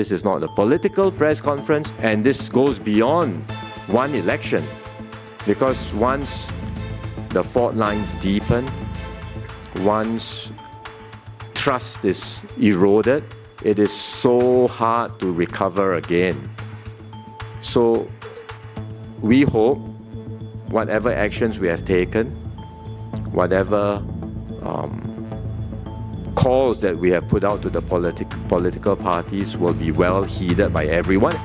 This is not a political press conference, and this goes beyond one election. Because once the fault lines deepen, once trust is eroded, it is so hard to recover again. So we hope whatever actions we have taken, whatever calls that we have put out to the political parties will be well heeded by everyone.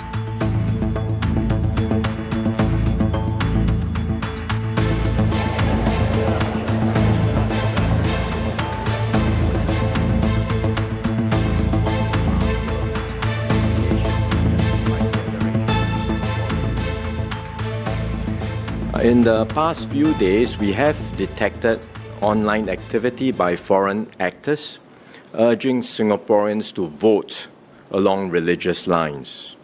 In the past few days, we have detected online activity by foreign actors urging Singaporeans to vote along religious lines.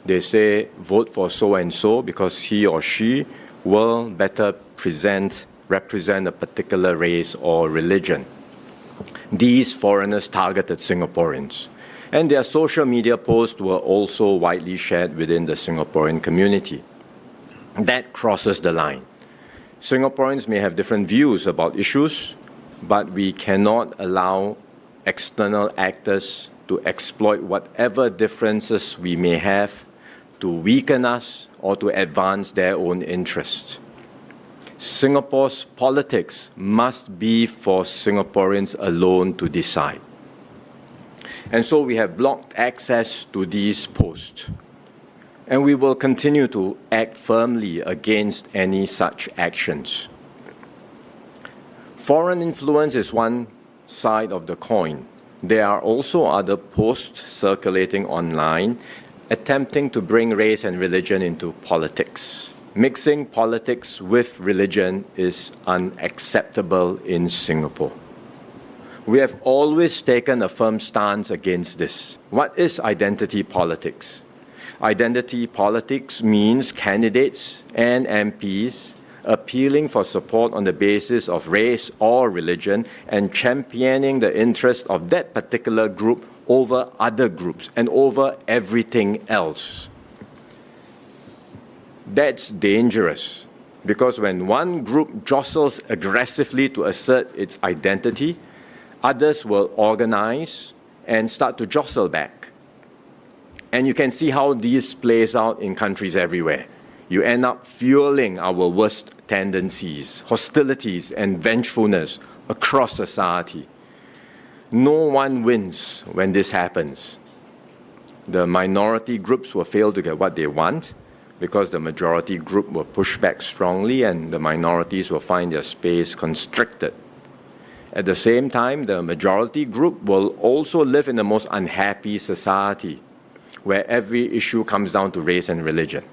They say vote for so-and-so because he or she will better represent a particular race or religion. These foreigners targeted Singaporeans, and their social media posts were also widely shared within the Singaporean community. That crosses the line. Singaporeans may have different views about issues, but we cannot allow external actors to exploit whatever differences we may have to weaken us or to advance their own interests. Singapore's politics must be for Singaporeans alone to decide. And so we have blocked access to these posts. And we will continue to act firmly against any such actions. Foreign influence is one side of the coin. There are also other posts circulating online attempting to bring race and religion into politics. Mixing politics with religion is unacceptable in Singapore. We have always taken a firm stance against this. What is identity politics? Identity politics means candidates and MPs appealing for support on the basis of race or religion and championing the interest of that particular group over other groups and over everything else. That's dangerous because when one group jostles aggressively to assert its identity, others will organize and start to jostle back. And you can see how this plays out in countries everywhere. You end up fueling our worst tendencies, hostilities, and vengefulness across society. No one wins when this happens. The minority groups will fail to get what they want because the majority group will push back strongly and the minorities will find their space constricted. At the same time, the majority group will also live in the most unhappy society, where every issue comes down to race and religion.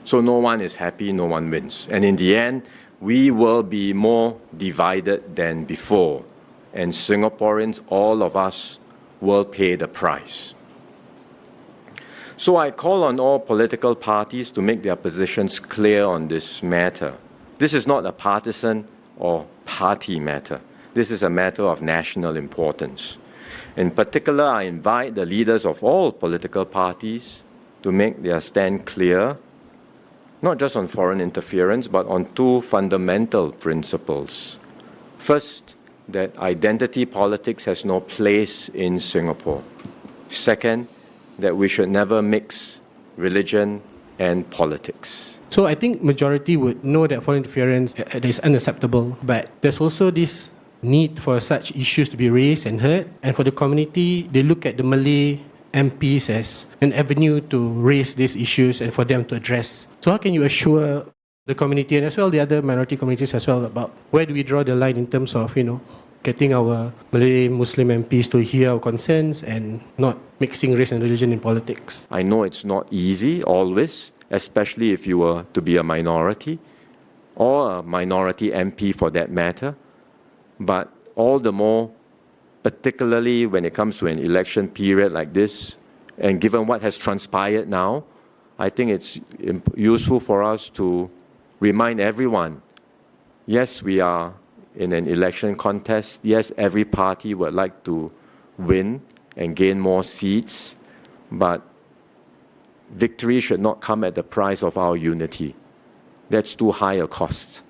So no one is happy, no one wins. And in the end, we will be more divided than before. And Singaporeans, all of us, will pay the price. So I call on all political parties to make their positions clear on this matter. This is not a partisan or party matter. This is a matter of national importance. In particular, I invite the leaders of all political parties to make their stand clear, not just on foreign interference, but on two fundamental principles. First, that identity politics has no place in Singapore. Second, that we should never mix religion and politics. So I think majority would know that foreign interference is unacceptable, but there's also this need for such issues to be raised and heard, and for the community, they look at the Malay MPs as an avenue to raise these issues and for them to address. So how can you assure the community and as well the other minority communities as well about where do we draw the line in terms of, getting our Malay Muslim MPs to hear our concerns and not mixing race and religion in politics? I know it's not easy always, especially if you were to be a minority or a minority MP for that matter. But all the more, particularly when it comes to an election period like this, and given what has transpired now, I think it's useful for us to remind everyone, yes, we are in an election contest. Yes, every party would like to win and gain more seats, but victory should not come at the price of our unity. That's too high a cost.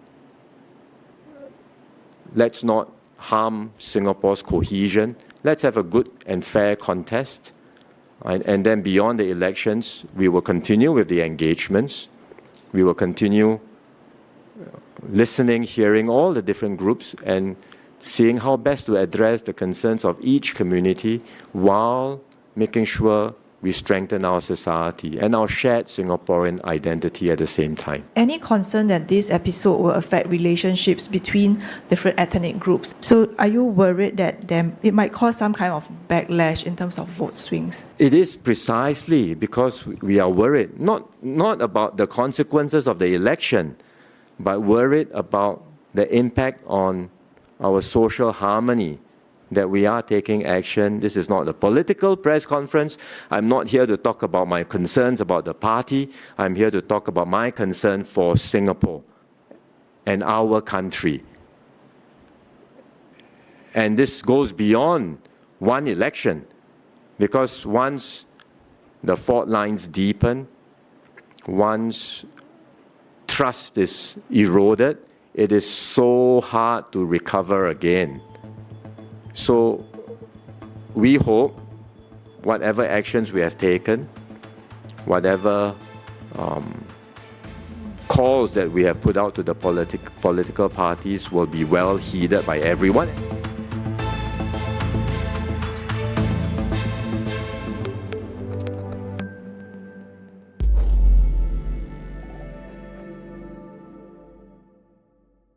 Let's not harm Singapore's cohesion. Let's have a good and fair contest. And then beyond the elections, we will continue with the engagements. We will continue listening, hearing all the different groups and seeing how best to address the concerns of each community while making sure we strengthen our society and our shared Singaporean identity at the same time. Any concern that this episode will affect relationships between different ethnic groups? So are you worried that it might cause some kind of backlash in terms of vote swings? It is precisely because we are worried, not about the consequences of the election, but worried about the impact on our social harmony, that we are taking action. This is not a political press conference. I'm not here to talk about my concerns about the party. I'm here to talk about my concern for Singapore and our country. And this goes beyond one election, because once the fault lines deepen, once trust is eroded, it is so hard to recover again. So we hope whatever actions we have taken, whatever calls that we have put out to the political parties will be well heeded by everyone.